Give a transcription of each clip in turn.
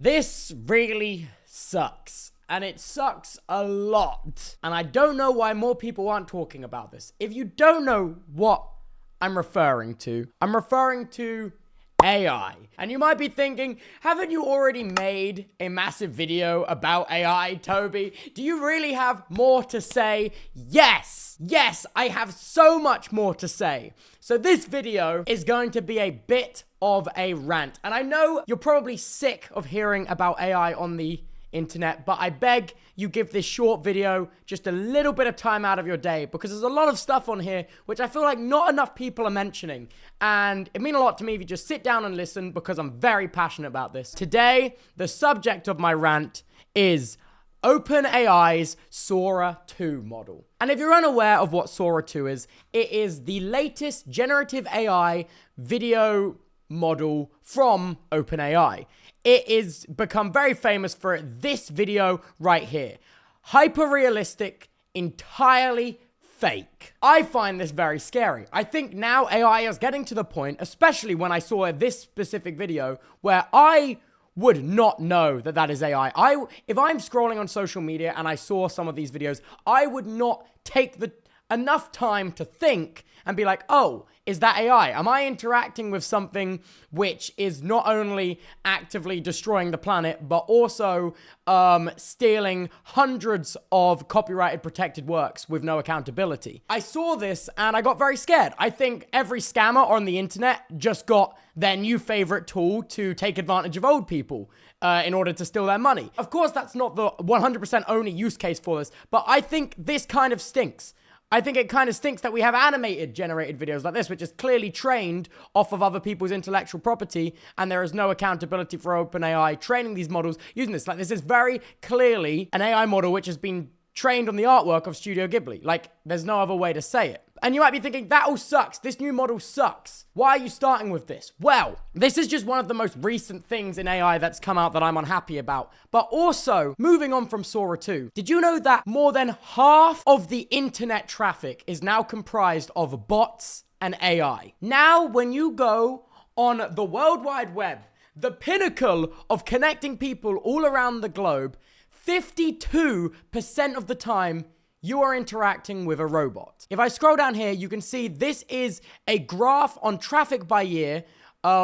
This really sucks. And it sucks a lot. And I don't know why more people aren't talking about this. If you don't know what I'm referring to AI. And you might be thinking, haven't you already made a massive video about AI, Toby? Do you really have more to say? Yes! Yes, I have so much more to say. So this video is going to be a bit of a rant. And I know you're probably sick of hearing about AI on the internet, but I beg you give this short video just a little bit of time out of your day, because there's a lot of stuff on here which I feel like not enough people are mentioning, and it means a lot to me if you just sit down and listen, because I'm very passionate about this. Today, the subject of my rant is OpenAI's Sora 2 model. And if you're unaware of what Sora 2 is, it is the latest generative AI video model from OpenAI. It is become very famous for this video right here. Hyper-realistic, entirely fake. I find this very scary. I think now AI is getting to the point, especially when I saw this specific video, where I would not know that that is AI. If I'm scrolling on social media and I saw some of these videos, I would not take enough time to think and be like, oh, is that AI? Am I interacting with something which is not only actively destroying the planet, but also stealing hundreds of copyrighted protected works with no accountability? I saw this and I got very scared. I think every scammer on the internet just got their new favorite tool to take advantage of old people in order to steal their money. Of course, that's not the 100% only use case for this, but I think this kind of stinks. I think it kind of stinks that we have animated generated videos like this, which is clearly trained off of other people's intellectual property, and there is no accountability for OpenAI training these models using this. Like, this is very clearly an AI model which has been trained on the artwork of Studio Ghibli. Like, there's no other way to say it. And you might be thinking, that all sucks. This new model sucks. Why are you starting with this? Well, this is just one of the most recent things in AI that's come out that I'm unhappy about. But also, moving on from Sora 2, did you know that more than half of the internet traffic is now comprised of bots and AI? Now, when you go on the World Wide Web, the pinnacle of connecting people all around the globe, 52% of the time, you are interacting with a robot. If I scroll down here, you can see this is a graph on traffic by year.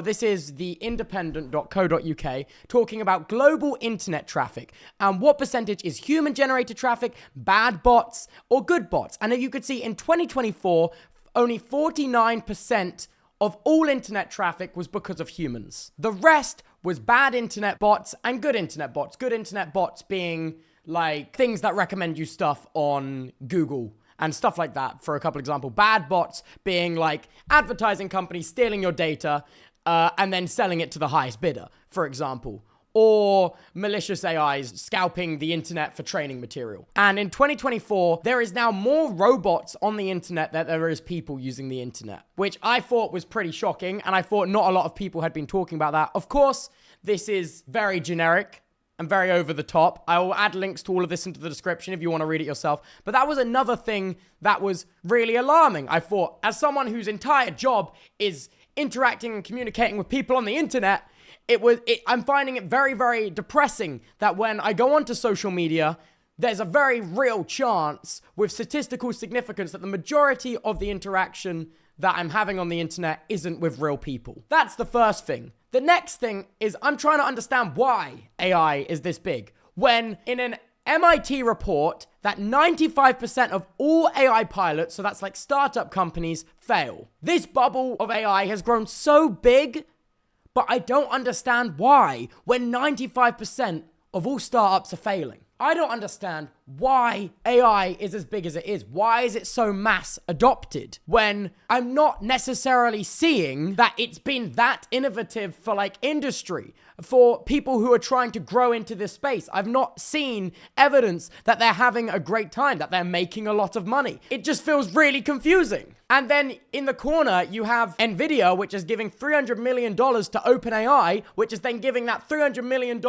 This is the independent.co.uk talking about global internet traffic and what percentage is human-generated traffic, bad bots, or good bots. And if you could see in 2024, only 49% of all internet traffic was because of humans. The rest was bad internet bots and good internet bots. Good internet bots being like things that recommend you stuff on Google and stuff like that, for a couple examples. Bad bots being like advertising companies stealing your data and then selling it to the highest bidder, for example. Or malicious AIs scalping the internet for training material. And in 2024, there is now more robots on the internet than there is people using the internet, which I thought was pretty shocking, and I thought not a lot of people had been talking about that. Of course, this is very generic and very over the top. I will add links to all of this into the description if you want to read it yourself. But that was another thing that was really alarming. I thought, as someone whose entire job is interacting and communicating with people on the internet, I'm finding it very, very depressing that when I go onto social media, there's a very real chance with statistical significance that the majority of the interaction that I'm having on the internet isn't with real people. That's the first thing. The next thing is I'm trying to understand why AI is this big, when in an MIT report that 95% of all AI pilots, so that's like startup companies, fail. This bubble of AI has grown so big, but I don't understand why when 95% of all startups are failing. I don't understand why AI is as big as it is. Why is it so mass adopted when I'm not necessarily seeing that it's been that innovative for like industry, for people who are trying to grow into this space? I've not seen evidence that they're having a great time, that they're making a lot of money. It just feels really confusing. And then in the corner, you have Nvidia, which is giving $300 million to OpenAI, which is then giving that $300 million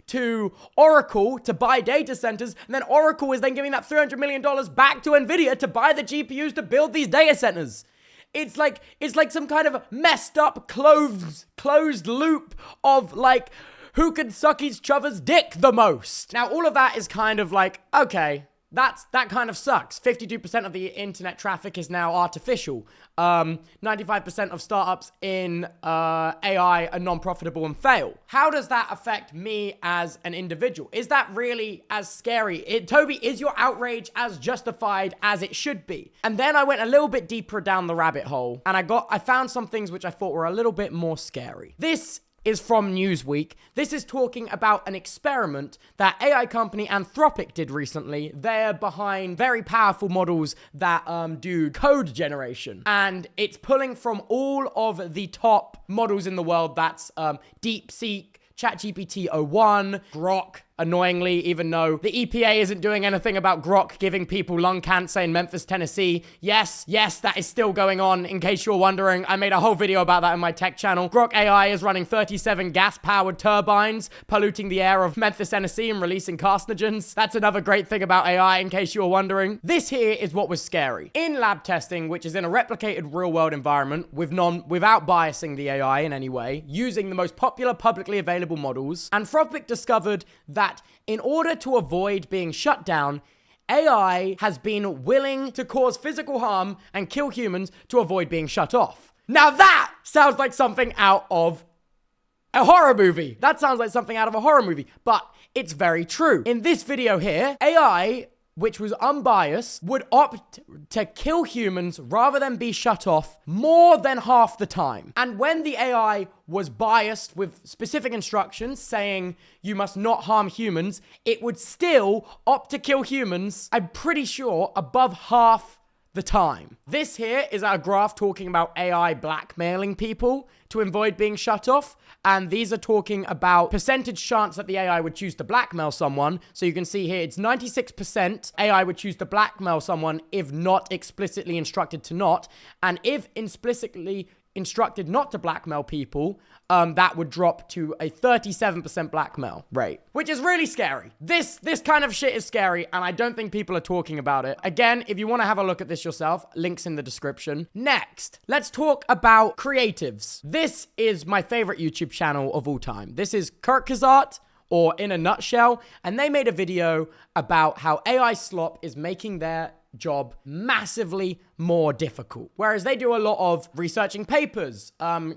to Oracle to buy data centers. And then Oracle is then giving that $300 million back to Nvidia to buy the GPUs to build these data centers. It's like some kind of messed up closed loop of like who can suck each other's dick the most. Now, all of that is kind of like, okay, that kind of sucks. 52% of the internet traffic is now artificial. 95% of startups in AI are non-profitable and fail. How does that affect me as an individual? Is that really as scary? Toby, is your outrage as justified as it should be? And then I went a little bit deeper down the rabbit hole, and I found some things which I thought were a little bit more scary. This is from Newsweek. This is talking about an experiment that AI company Anthropic did recently. They're behind very powerful models that do code generation. And it's pulling from all of the top models in the world. That's DeepSeek, ChatGPT-o1, Grok, annoyingly, even though the EPA isn't doing anything about Grok giving people lung cancer in Memphis, Tennessee. Yes, that is still going on, in case you're wondering. I made a whole video about that in my tech channel. Grok AI is running 37 gas-powered turbines, polluting the air of Memphis, Tennessee, and releasing carcinogens. That's another great thing about AI, in case you're wondering. This here is what was scary. In lab testing, which is in a replicated real-world environment, without biasing the AI in any way, using the most popular publicly available models, Anthropic discovered that in order to avoid being shut down, AI has been willing to cause physical harm and kill humans to avoid being shut off. Now that sounds like something out of a horror movie. That sounds like something out of a horror movie, but it's very true. In this video here, AI, which was unbiased, would opt to kill humans rather than be shut off more than half the time. And when the AI was biased with specific instructions saying you must not harm humans, it would still opt to kill humans, I'm pretty sure, above half the time. This here is a graph talking about AI blackmailing people to avoid being shut off. And these are talking about percentage chance that the AI would choose to blackmail someone. So you can see here, it's 96% AI would choose to blackmail someone if not explicitly instructed to not. And if explicitly instructed not to blackmail people, that would drop to a 37% blackmail rate, which is really scary. This kind of shit is scary, and I don't think people are talking about it. Again, if you want to have a look at this yourself, links in the description. Next, let's talk about creatives. This is my favorite YouTube channel of all time. This is Kirkazart, or In a Nutshell, and they made a video about how AI slop is making their job massively more difficult. Whereas they do a lot of researching papers,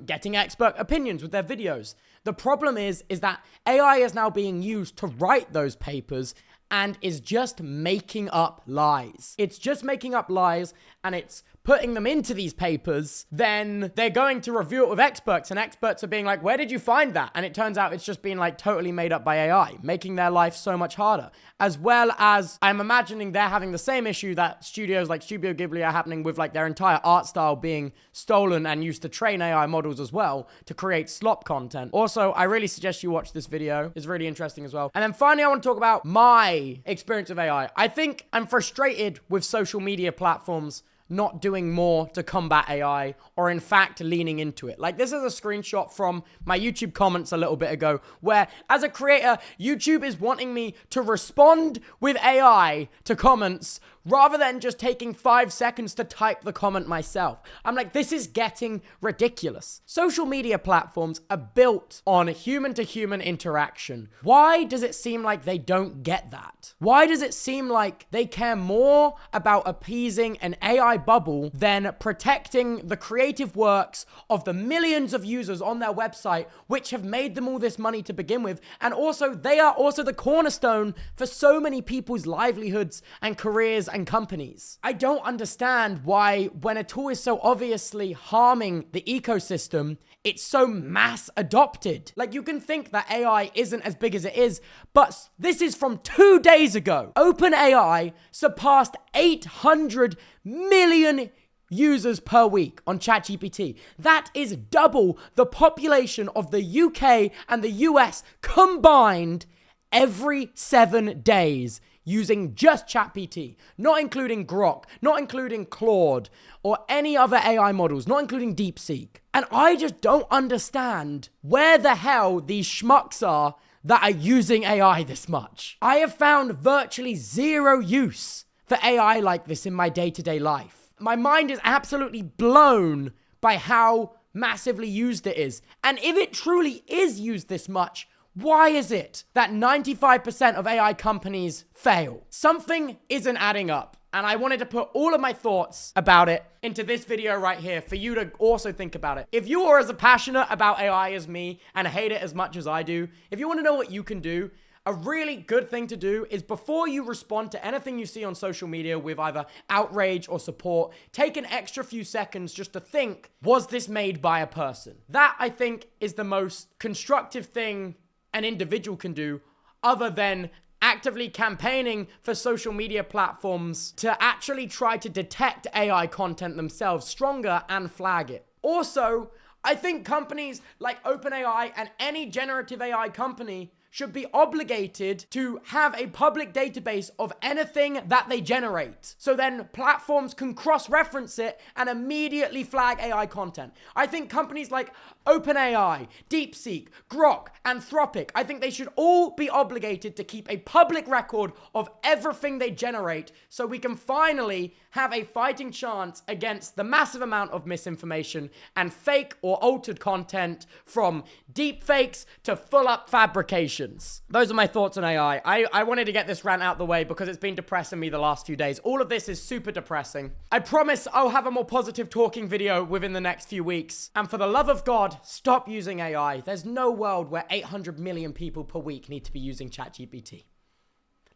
getting expert opinions with their videos. The problem is that AI is now being used to write those papers and is just making up lies. It's just making up lies, and it's putting them into these papers. Then they're going to review it with experts, and experts are being like, where did you find that? And it turns out it's just been like totally made up by AI, making their life so much harder. As well as, I'm imagining they're having the same issue that studios like Studio Ghibli are having with like their entire art style being stolen and used to train AI models as well to create slop content. Also, I really suggest you watch this video. It's really interesting as well. And then finally, I want to talk about my experience of AI. I think I'm frustrated with social media platforms not doing more to combat AI, or in fact leaning into it. Like, this is a screenshot from my YouTube comments a little bit ago, where as a creator, YouTube is wanting me to respond with AI to comments rather than just taking 5 seconds to type the comment myself. I'm like, this is getting ridiculous. Social media platforms are built on human-to-human interaction. Why does it seem like they don't get that? Why does it seem like they care more about appeasing an AI bubble than protecting the creative works of the millions of users on their website, which have made them all this money to begin with? And also, they are also the cornerstone for so many people's livelihoods and careers and companies. I don't understand why, when a tool is so obviously harming the ecosystem, it's so mass adopted. Like, you can think that AI isn't as big as it is, but this is from 2 days ago. OpenAI surpassed 800 million users per week on ChatGPT. That is double the population of the UK and the US combined every 7 days, using just ChatGPT, not including Grok, not including Claude, or any other AI models, not including DeepSeek. And I just don't understand where the hell these schmucks are that are using AI this much. I have found virtually zero use for AI like this in my day-to-day life. My mind is absolutely blown by how massively used it is. And if it truly is used this much, Why is it that 95% of AI companies fail? Something isn't adding up. And I wanted to put all of my thoughts about it into this video right here for you to also think about it. If you are as passionate about AI as me and hate it as much as I do, if you want to know what you can do, a really good thing to do is before you respond to anything you see on social media with either outrage or support, take an extra few seconds just to think, was this made by a person? That, I think, is the most constructive thing an individual can do other than actively campaigning for social media platforms to actually try to detect AI content themselves stronger and flag it. Also, I think companies like OpenAI and any generative AI company should be obligated to have a public database of anything that they generate. So then platforms can cross-reference it and immediately flag AI content. I think companies like OpenAI, DeepSeek, Grok, Anthropic, I think they should all be obligated to keep a public record of everything they generate so we can finally have a fighting chance against the massive amount of misinformation and fake or altered content, from deep fakes to full-up fabrications. Those are my thoughts on AI. I wanted to get this rant out the way because it's been depressing me the last few days. All of this is super depressing. I promise I'll have a more positive talking video within the next few weeks. And for the love of God, stop using AI. There's no world where 800 million people per week need to be using ChatGPT.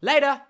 Later.